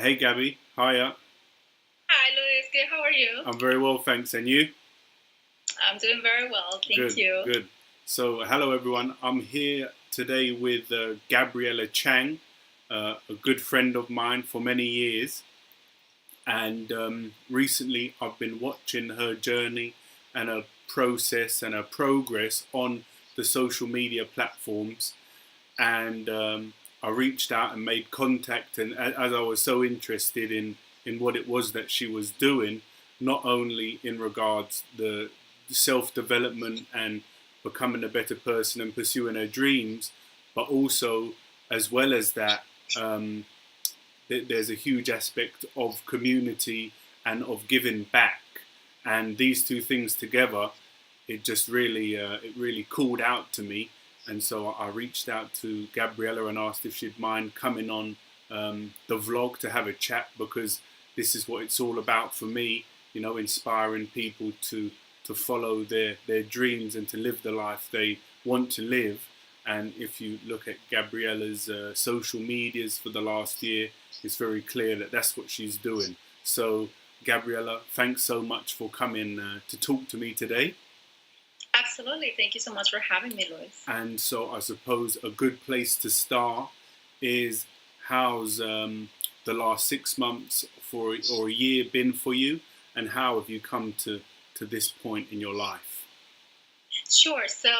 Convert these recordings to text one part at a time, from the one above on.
Hey Gabby, hiya. Hi, Louis. Good. How are you? I'm very well, thanks. And you? I'm doing very well. Thank Good, you. good. So, hello everyone. I'm here today with Gabriela Chang, a good friend of mine for many years. And recently, I've been watching her journey and her process and her progress on the social media platforms. And I reached out and made contact. And as I was so interested in what it was that she was doing, not only in regards the self development and becoming a better person and pursuing her dreams, but also as well as that, um, there's a huge aspect of community and of giving back, and these two things together, it really called out to me, and so I reached out to Gabriela and asked if she'd mind coming on the vlog to have a chat, because this is what it's all about for me, inspiring people to follow their dreams and to live the life they want to live. And if you look at Gabriela's social medias for the last year, it's very clear that that's what she's doing. So, Gabriela, thanks so much for coming to talk to me today. Absolutely. Thank you so much for having me, Louis. And so, I suppose a good place to start is how's the last 6 months or a year been for you, and how have you come to this point in your life? Sure. So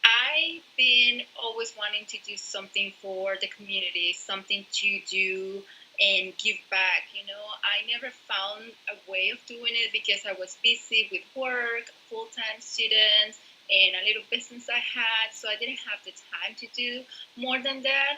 I've been always wanting to do something for the community, something to do and give back. I never found a way of doing it because I was busy with work, full-time students, and a little business I had. So I didn't have the time to do more than that.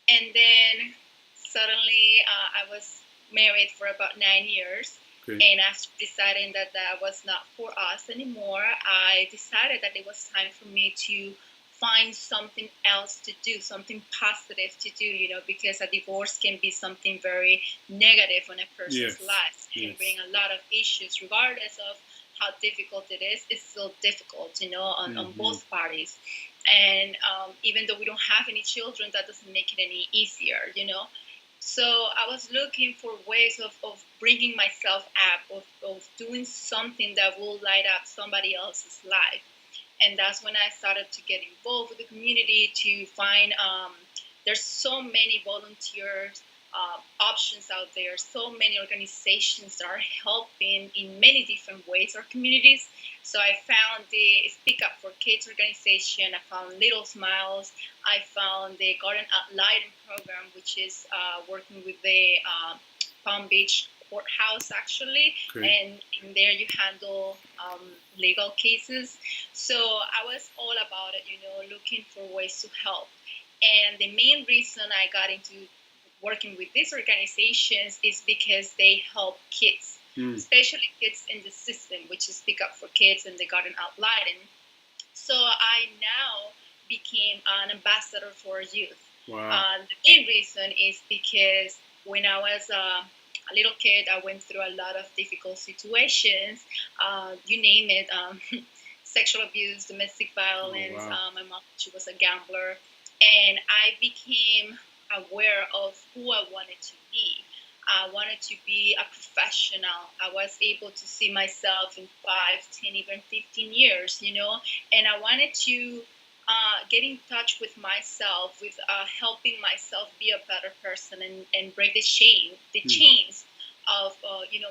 And then suddenly I was married for about 9 years. Okay. And after deciding that that was not for us anymore, I decided that it was time for me to find something else to do, something positive to do, because a divorce can be something very negative on a person's Yes. life. It can Yes. bring a lot of issues, regardless of how difficult it is. It's still difficult, on Hmm. both parties. And even though we don't have any children, that doesn't make it any easier. So I was looking for ways of bringing myself up, of doing something that will light up somebody else's life. And that's when I started to get involved with the community to find there's so many volunteers options out there, so many organizations that are helping in many different ways our communities. So I found the Speak Up for Kids organization. I found Little Smiles. I found the Garden at Lighting program, which is working with the Palm Beach courthouse actually, Okay. and in there you handle legal cases. So I was all about it, looking for ways to help. And the main reason I got into working with these organizations is because they help kids, Mm. especially kids in the system, which is Speak Up for Kids and the Garden Out Lighting. So I now became an ambassador for youth. Wow. The main reason is because when I was a little kid, I went through a lot of difficult situations. You name it, sexual abuse, domestic Oh, violence. wow. My mom, she was a gambler. And I became aware of who I wanted to be. I wanted to be a professional. I was able to see myself in 5, 10, even 15 years, and I wanted to get in touch with myself, with helping myself be a better person and break the Mm. chains of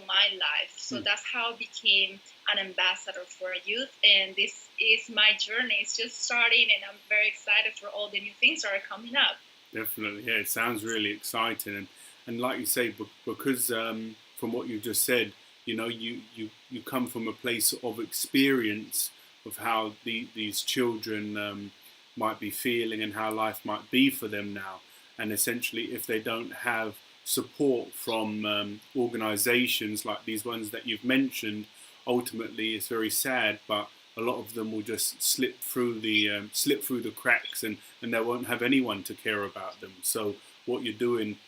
my life. So Mm. that's how I became an ambassador for youth, and this is my journey. It's just starting, and I'm very excited for all the new things that are coming up. Definitely, yeah. It sounds really exciting, and like you say, because from what you just said, you come from a place of experience of how these children might be feeling and how life might be for them now, and essentially, if they don't have support from organisations like these ones that you've mentioned, ultimately it's very sad, but a lot of them will just slip through the cracks, and they won't have anyone to care about them. So what you're doing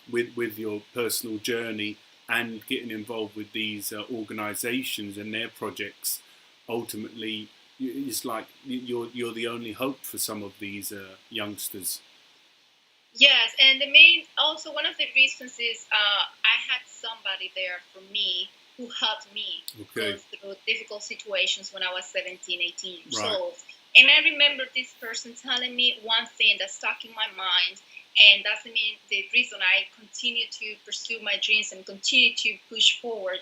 with your personal journey and getting involved with these organisations and their projects, ultimately, it's like you're the only hope for some of these youngsters. Yes, and the main also one of the reasons is I had somebody there for me who helped me go Okay. through difficult situations when I was 17, 18 years Right. old. And I remember this person telling me one thing that stuck in my mind, and that's the reason I continue to pursue my dreams and continue to push forward.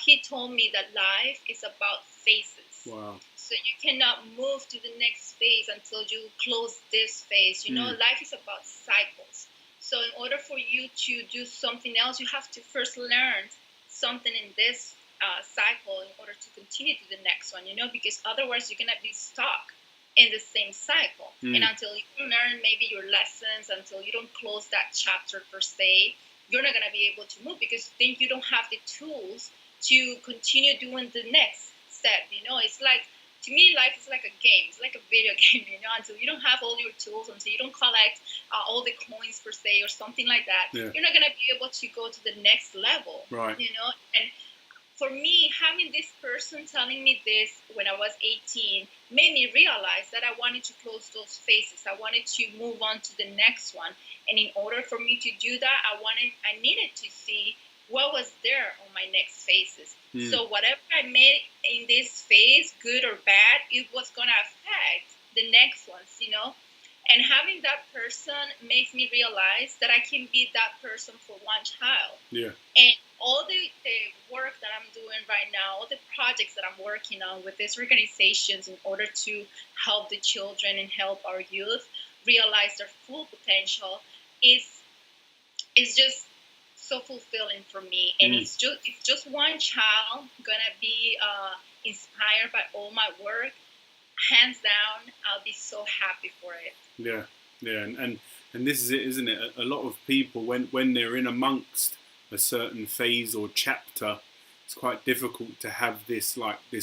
He told me that life is about phases. Wow. So you cannot move to the next phase until you close this phase. Life is about cycles. So in order for you to do something else, you have to first learn something in this cycle in order to continue to the next one. Because otherwise you're gonna be stuck in the same cycle. And until you learn maybe your lessons, until you don't close that chapter per se, you're not gonna be able to move because then you don't have the tools to continue doing the next step. It's like, to me, life is like a game. It's like a video game, until you don't have all your tools, until you don't collect all the coins per se or something like that, Yeah. you're not going to be able to go to the next level. Right. And for me, having this person telling me this when I was 18 made me realize that I wanted to close those phases. I wanted to move on to the next one. And in order for me to do that, I needed to see what was there on my next phases. So whatever I made in this phase, good or bad, it was going to affect the next ones. And having that person makes me realize that I can be that person for one child. Yeah. And all the work that I'm doing right now, all the projects that I'm working on with these organizations in order to help the children and help our youth realize their full potential is just so fulfilling for me. And it's just one child gonna be inspired by all my work, hands down, I'll be so happy for it. Yeah, yeah, and this is it, isn't it? A lot of people, when they're in amongst a certain phase or chapter, it's quite difficult to have this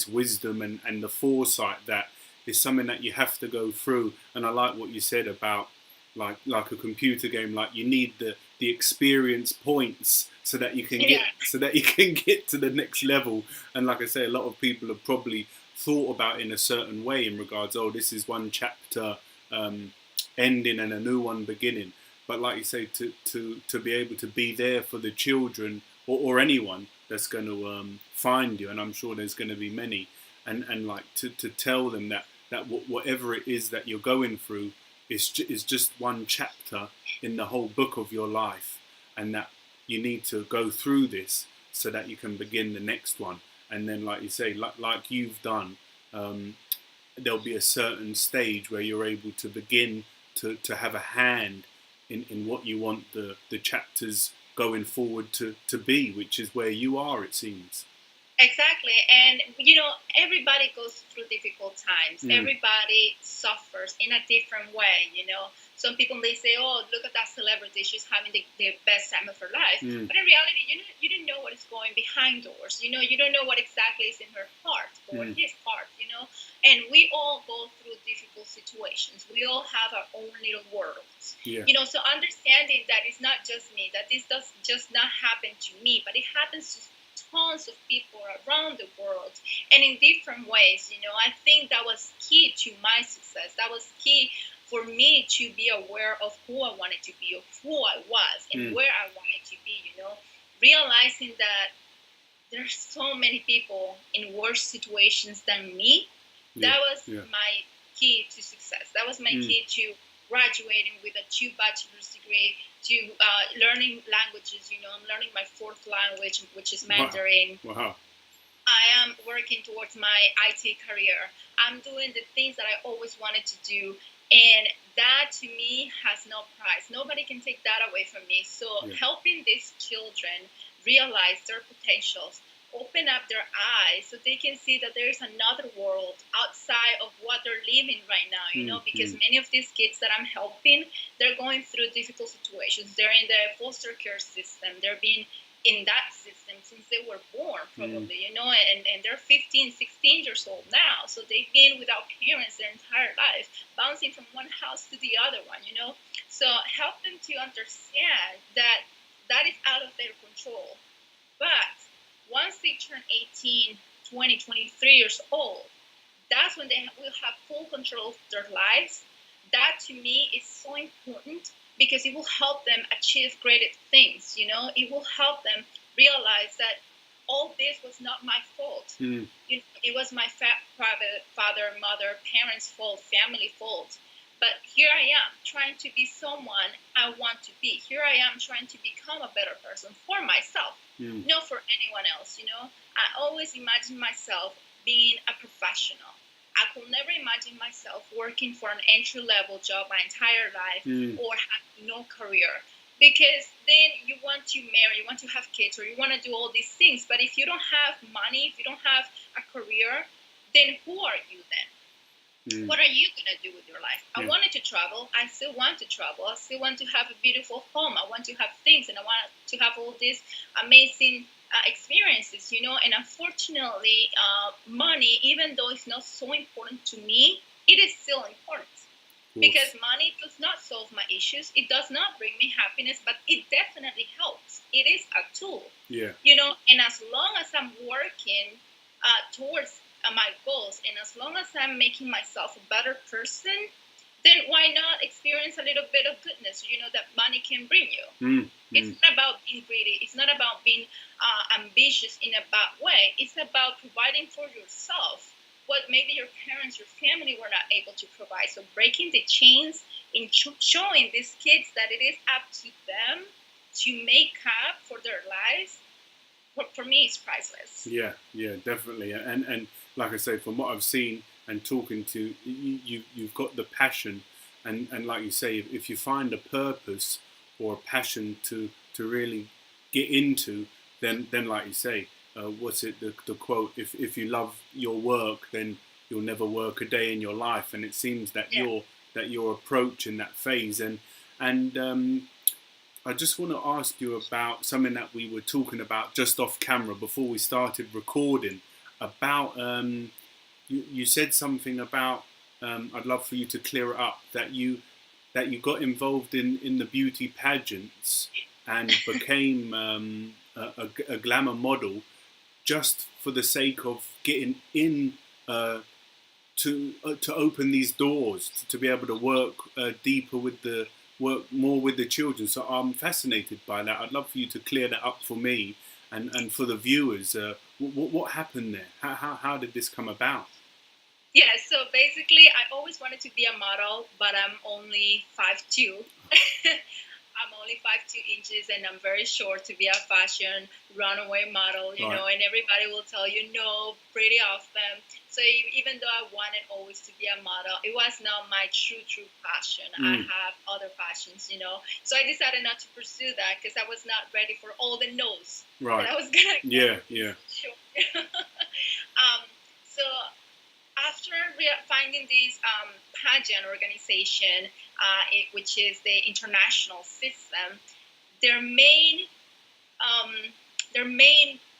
wisdom and the foresight that is something that you have to go through. And I like what you said about like a computer game, like you need the experience points so that you can get to the next level. And like I say, a lot of people have probably thought about in a certain way in regards, oh, this is one chapter ending and a new one beginning. But like you say, to be able to be there for the children or anyone that's going to find you, and I'm sure there's going to be many, and like to tell them that whatever it is that you're going through is just one chapter in the whole book of your life, and that you need to go through this so that you can begin the next one. And then, like you say, like you've done, there'll be a certain stage where you're able to begin to have a hand in what you want the chapters going forward to be, which is where you are, it seems. Exactly. And, everybody goes through difficult times. Everybody suffers in a different way. Some people may say, oh, look at that celebrity. She's having the best time of her life. But in reality, you don't know what is going behind doors. You don't know what exactly is in her heart or his heart. And we all go through difficult situations. We all have our own little worlds. Yeah. So understanding that it's not just me, that this does just not happen to me, but it happens to tons of people around the world and in different ways. I think that was key to my success. That was key for me to be aware of who I wanted to be, of who I was and where I wanted to be. Realizing that there's so many people in worse situations than me. That was my key to success. That was my key to graduating with a 2 bachelor's degree, to learning languages. I'm learning my 4th language, which is Mandarin. Wow. I am working towards my IT career. I'm doing the things that I always wanted to do. And that to me has no price. Nobody can take that away from me. So helping these children realize their potentials, open up their eyes so they can see that there is another world outside of what they're living right now, because many of these kids that I'm helping, they're going through difficult situations. They're in the foster care system. They're being in that system since they were born, probably, and they're 15, 16 years old now. So they've been without parents their entire life, bouncing from one house to the other one, So help them to understand that that is out of their control. But once they turn 18, 20, 23 years old, that's when they will have full control of their lives. That to me is so important because it will help them achieve great things. It will help them realize that all this was not my fault. It was my private father, mother, parents' fault, family fault. But here I am trying to be someone I want to be. Here I am trying to become a better person for myself, not for anyone else. I always imagine myself being a professional. I could never imagine myself working for an entry-level job my entire life or having no career. Because then you want to marry, you want to have kids, or you want to do all these things. But if you don't have money, if you don't have a career, then who are you then? What are you going to do with your life? I wanted to travel. I still want to travel. I still want to have a beautiful home. I want to have things, and I want to have all these amazing experiences, And unfortunately, money, even though it's not so important to me, it is still important. Because money does not solve my issues. It does not bring me happiness, but it definitely helps. It is a tool. Yeah. And as long as I'm working towards my goals, and as long as I'm making myself a better person, then why not experience a little bit of goodness, that money can bring you. It's not about being greedy. It's not about being ambitious in a bad way. It's about providing for yourself what maybe your parents, your family were not able to provide. So breaking the chains and showing these kids that it is up to them to make up for their lives, for me, it's priceless. Yeah, definitely. And like I say, from what I've seen and talking to you've got the passion, and like you say, if you find a purpose or a passion to really get into, then like you say, what's it, the quote? If you love your work, then you'll never work a day in your life. And it seems that you're approaching that phase. And I just want to ask you about something that we were talking about just off camera before we started recording. About you said something about I'd love for you to clear it up, that you got involved in the beauty pageants and became a glamour model just for the sake of getting in to open these doors to be able to work deeper work more with the children. So I'm fascinated by that. I'd love for you to clear that up for me and for the viewers. What happened there? How did this come about? Yeah, so basically I always wanted to be a model, but I'm only 5'2". I'm only 5'2" inches, and I'm very short to be a fashion runaway model, you know, and everybody will tell you no pretty often. So even though I wanted always to be a model, it was not my true passion. I have other passions, So I decided not to pursue that because I was not ready for all the no's that I was going to get. Yeah. Sure. So after finding this pageant organization, which is the international system, their main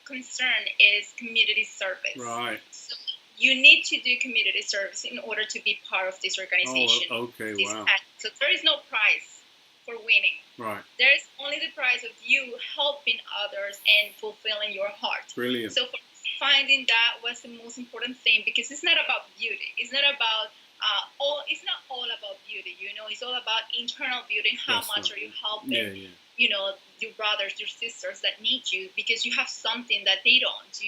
concern is community service. Right. So you need to do community service in order to be part of this organization. Oh, okay, wow. So there is no prize for winning. Right. There is only the prize of you helping others and fulfilling your heart. Brilliant. So for finding that was the most important thing, because it's not about beauty. It's not about it's not all about beauty. It's all about internal beauty. How much are you helping? Your brothers, your sisters that need you, because you have something that they don't.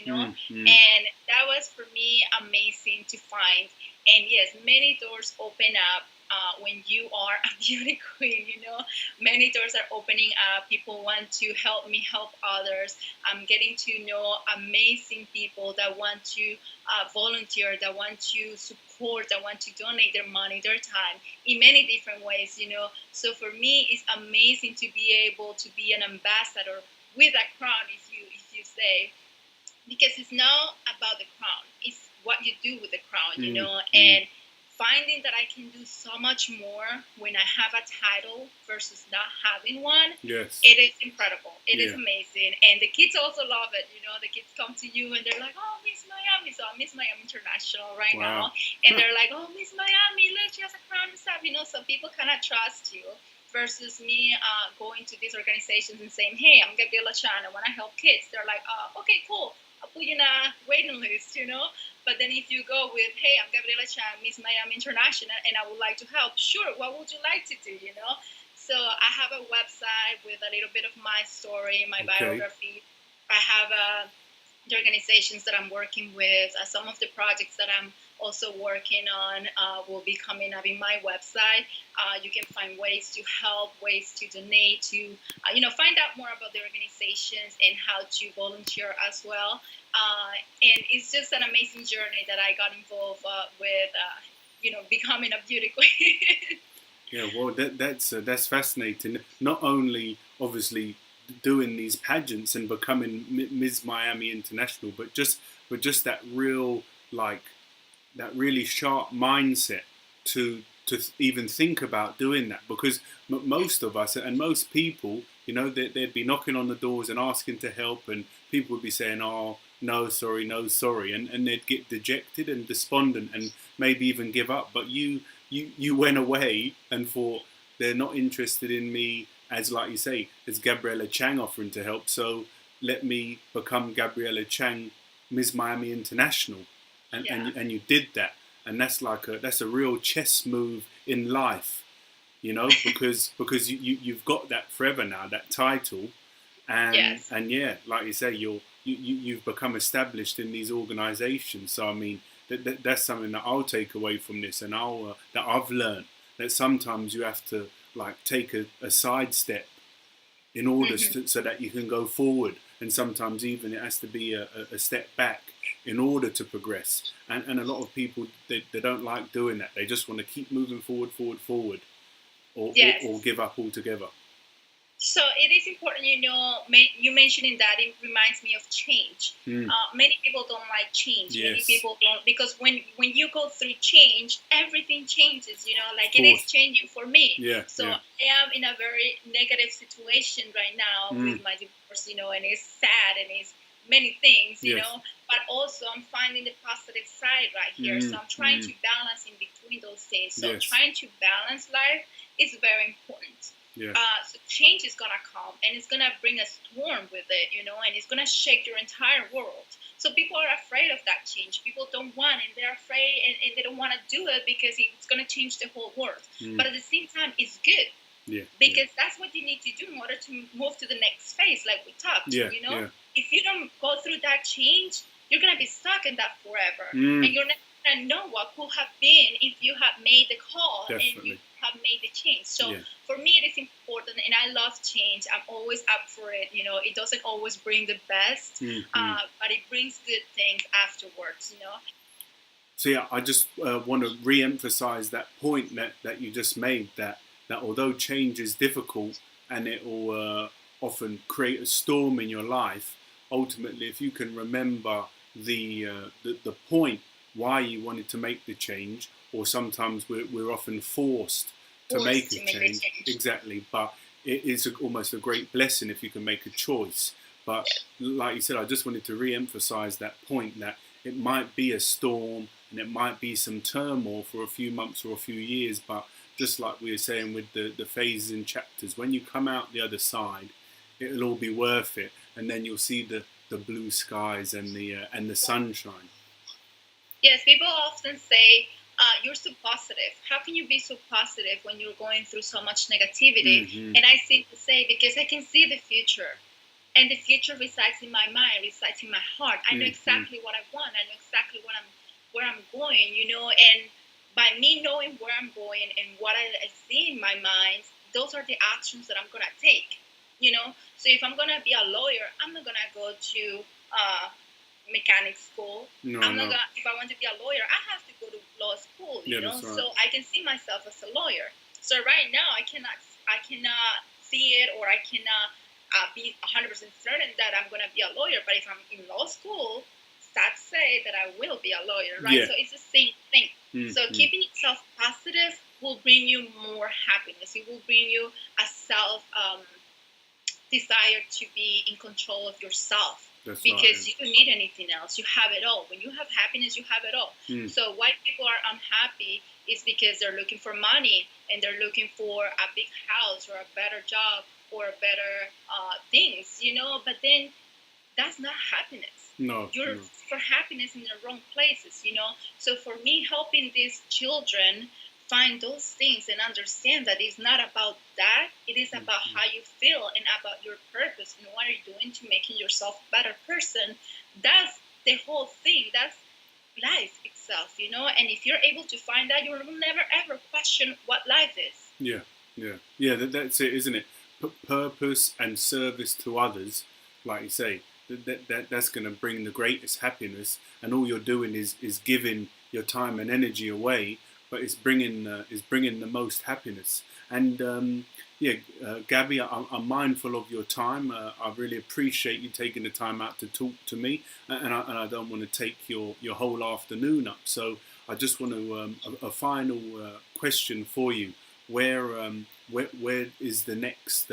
And that was for me amazing to find. And yes, many doors open up when you are a beauty queen. Many doors are opening up. People want to help me help others. I'm getting to know amazing people that want to volunteer, that want to support, that want to donate their money, their time in many different ways. So for me, it's amazing to be able to be an ambassador with a crown, if you say, because it's not about the crown. It's what you do with the crown, and finding that I can do so much more when I have a title versus not having one. Yes. It is incredible. It is amazing. And the kids also love it. The kids come to you and they're like, oh, Miss Miami. So I'm Miss Miami International right now. And they're like, oh, Miss Miami, look, she has a crown and stuff. So people kind of trust you versus me going to these organizations and saying, hey, I'm Gabriela Chang, I want to help kids. They're like, okay, cool. I'll put you in a waiting list, But then if you go with, hey, I'm Gabriela Chang, Miss Miami International, and I would like to help, sure, what would you like to do, So I have a website with a little bit of my story, my biography. I have the organizations that I'm working with. Some of the projects that I'm also working on will be coming up in my website. You can find ways to help, ways to donate, to find out more about the organizations and how to volunteer as well. And it's just an amazing journey that I got involved with, becoming a beauty queen. Yeah, well, that's fascinating. Not only obviously doing these pageants and becoming Ms. Miami International, but just that real that really sharp mindset to even think about doing that, because most of us and most people, they'd be knocking on the doors and asking to help, and people would be saying, "Oh, no, sorry, no, sorry," and they'd get dejected and despondent and maybe even give up. But you went away and thought, they're not interested in me as, like you say, as Gabriela Chang offering to help, so let me become Gabriela Chang, Ms. Miami International. And you did that, and that's a real chess move in life, because you've got that forever now, that title, and yes. and yeah, like you say, you've become established in these organizations. So I mean, that's something that I'll take away from this, and that I've learned, that sometimes you have to take a sidestep in order so that you can go forward, and sometimes even it has to be a step back in order to progress. And a lot of people, they don't like doing that. They just want to keep moving forward, or give up altogether. So it is important, you mentioning that, it reminds me of change. Many people don't like change. Yes. Many people don't, because when you go through change, everything changes, it is changing for me. Yeah. So yeah. I am in a very negative situation right now with my divorce, and it's sad, and it's many things, but also I'm finding the positive side right here. So I'm trying to balance in between those things. So trying to balance life is very important. Yeah. So change is gonna come, and it's gonna bring a storm with it, and it's gonna shake your entire world. So people are afraid of that change. People don't want, and they're afraid, and they don't want to do it because it's gonna change the whole world. But at the same time, it's good. Yeah. Because that's what you need to do in order to move to the next phase, like we talked. Yeah. If you don't go through that change, you're gonna be stuck in that forever, and you're not gonna know what could have been if you have made the call. Definitely. And you have made the change. So for me, it is important, and I love change. I'm always up for it. It doesn't always bring the best, but it brings good things afterwards. So yeah, I just want to re-emphasize that point that you just made, that although change is difficult and it will often create a storm in your life, ultimately, if you can remember the point why you wanted to make the change, or sometimes we're often forced to make a change. Exactly, but it is almost a great blessing if you can make a choice. But like you said, I just wanted to re-emphasize that point, that it might be a storm and it might be some turmoil for a few months or a few years, but just like we were saying with the phases and chapters, when you come out the other side, it'll all be worth it, and then you'll see the blue skies and the sunshine. Yes, people often say, you're so positive. How can you be so positive when you're going through so much negativity? And I simply say, because I can see the future. And the future resides in my mind, resides in my heart. I know exactly what I want. I know exactly where I'm going, and by me knowing where I'm going and what I see in my mind, those are the actions that I'm going to take, So if I'm going to be a lawyer, I'm not going to go to mechanic school. If I want to be a lawyer, I have to go to law school, Right. So I can see myself as a lawyer. So right now I cannot see it, or I cannot be 100% certain that I'm going to be a lawyer. But if I'm in law school, stats say that I will be a lawyer, right? So it's the same thing. So keeping yourself positive will bring you more happiness. It will bring you a self desire to be in control of yourself. Because you don't need anything else. You have it all. When you have happiness, you have it all. So why people are unhappy is because they're looking for money, and they're looking for a big house or a better job or better things, But then that's not happiness. You're for happiness in the wrong places, So for me, helping these children find those things and understand that it's not about that, it is about how you feel and about your purpose and what you're doing to making yourself a better person. That's the whole thing. That's life itself, and if you're able to find that, you will never ever question what life is. Yeah, that's it, isn't it? Purpose and service to others, like you say, that's going to bring the greatest happiness, and all you're doing is giving your time and energy away, but it's bringing the most happiness. And Gabby, I'm mindful of your time. I really appreciate you taking the time out to talk to me, and I don't want to take your whole afternoon up. So I just want to a final question for you. Where is the next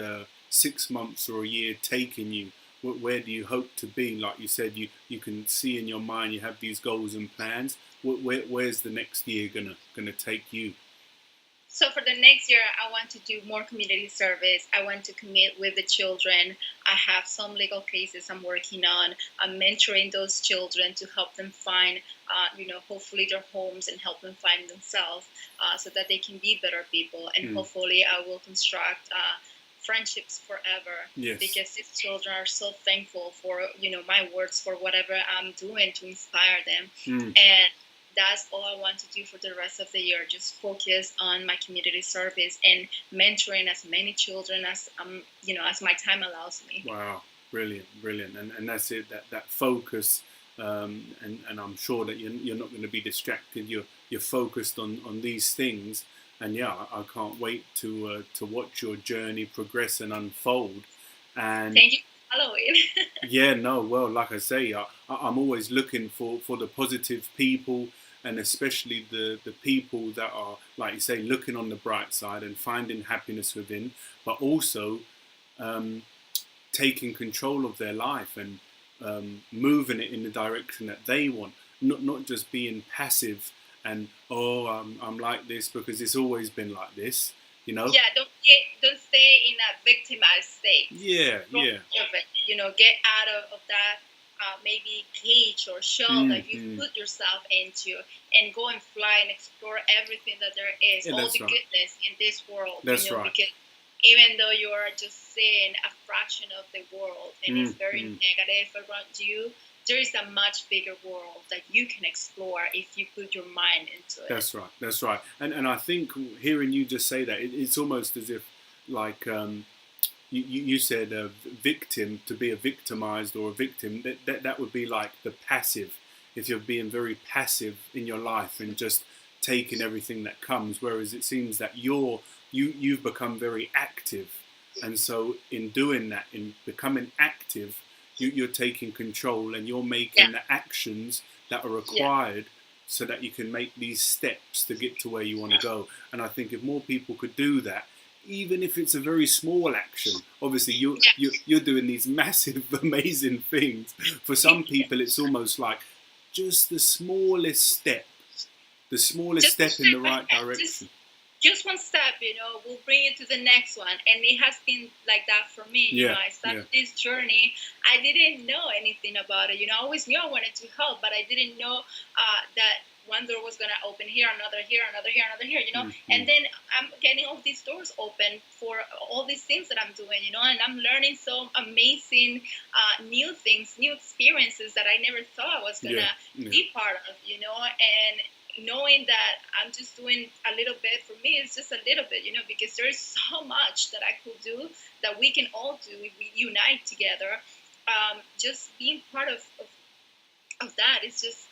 6 months or a year taking you? Where do you hope to be? Like you said, you can see in your mind, you have these goals and plans. Where's the next year gonna take you? So for the next year, I want to do more community service. I want to commit with the children. I have some legal cases I'm working on. I'm mentoring those children to help them find, hopefully their homes, and help them find themselves, so that they can be better people. And hopefully I will construct friendships forever. Yes. Because these children are so thankful for, my words, for whatever I'm doing to inspire them. And that's all I want to do for the rest of the year. Just focus on my community service and mentoring as many children as as my time allows me. Wow, brilliant, and that's it. That focus, and I'm sure that you're not going to be distracted. You're focused on these things, and yeah, I can't wait to watch your journey progress and unfold. And thank you for following. Yeah, no, well, like I say, I'm always looking for the positive people, and especially the people that are, like you say, looking on the bright side and finding happiness within, but also taking control of their life and moving it in the direction that they want, not just being passive and, I'm like this because it's always been like this. Yeah, don't stay in a victimized state. Yeah. Get out of that maybe cage or shell that you put yourself into, and go and fly and explore everything that there is, all the goodness in this world. That's right. Because even though you are just seeing a fraction of the world and it's very negative around you, there is a much bigger world that you can explore if you put your mind into it. That's right. And I think hearing you just say that, it's almost as if, like, you said a victim, to be a victimized or a victim, that would be like the passive. If you're being very passive in your life and just taking everything that comes, whereas it seems that you've become very active. And so in doing that, in becoming active, you're taking control and you're making the actions that are required so that you can make these steps to get to where you want to go. And I think if more people could do that, even if it's a very small action, obviously you're doing these massive, amazing things. For some people, it's almost like just the smallest step in the right direction. Just one step, will bring you to the next one. And it has been like that for me. I started this journey. I didn't know anything about it. I always knew I wanted to help, but I didn't know that one door was going to open here, another here, another here, another here, And then I'm getting all these doors open for all these things that I'm doing, and I'm learning so amazing new things, new experiences that I never thought I was going to be part of, and knowing that I'm just doing a little bit, for me, it's just a little bit, because there's so much that I could do, that we can all do if we unite together. Just being part of that is just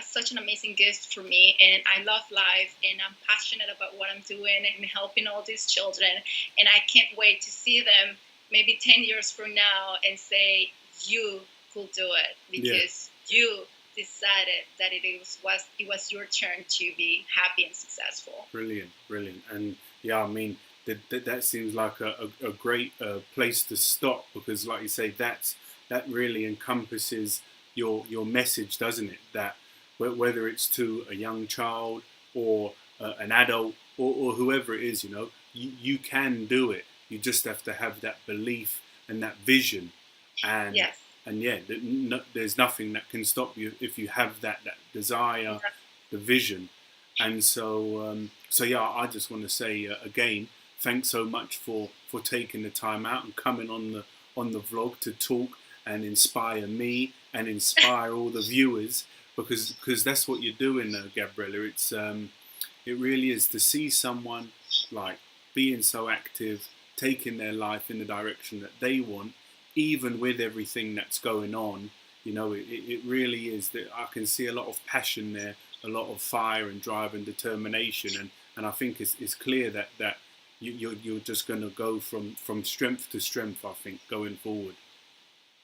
such an amazing gift for me, and I love life, and I'm passionate about what I'm doing and helping all these children, and I can't wait to see them maybe 10 years from now and say, you could do it, because you decided that it was your turn to be happy and successful. Brilliant. And yeah, I mean, that seems like a great place to stop, because like you say, that really encompasses your message, doesn't it? That whether it's to a young child or an adult or whoever it is, you can do it. You just have to have that belief and that vision. And there's nothing that can stop you if you have that desire, the vision. And so So yeah, I just want to say again, thanks so much for taking the time out and coming on the vlog to talk and inspire me and inspire all the viewers, because that's what you're doing, Gabriela. It really is to see someone like being so active, taking their life in the direction that they want, even with everything that's going on. You know, it really is that I can see a lot of passion there, a lot of fire and drive and determination, and I think it's clear that you're just going to go from strength to strength, I think, going forward.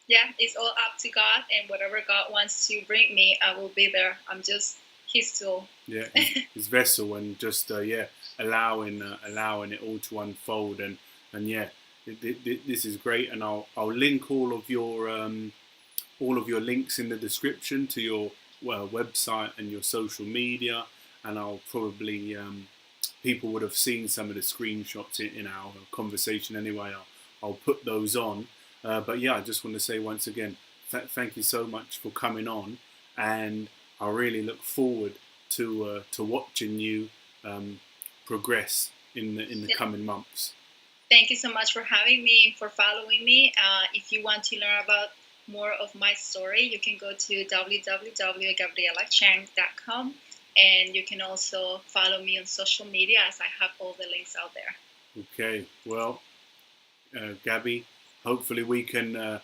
Yeah, it's all up to God, and whatever God wants to bring me, I will be there. I'm just His tool. Yeah, his vessel, and just yeah, allowing it all to unfold, and yeah, this is great, and I'll link all of your links in the description to your website and your social media, and I'll probably people would have seen some of the screenshots in our conversation anyway. I'll put those on, but yeah, I just want to say once again, thank you so much for coming on, and I really look forward to watching you progress in the coming months. Thank you so much for having me and for following me. If you want to learn about more of my story, you can go to www.gabrielachang.com, and you can also follow me on social media, as I have all the links out there. Okay, well, Gabby, hopefully we can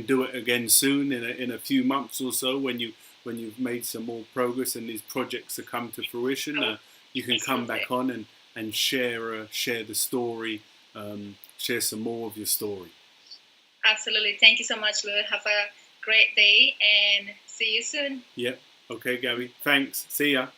do it again soon in a few months or so when you've made some more progress and these projects have come to fruition. You can come back on and share the story, share some more of your story. Absolutely. Thank you so much, Lou. Have a great day and see you soon. Yep. Okay, Gabby. Thanks. See ya.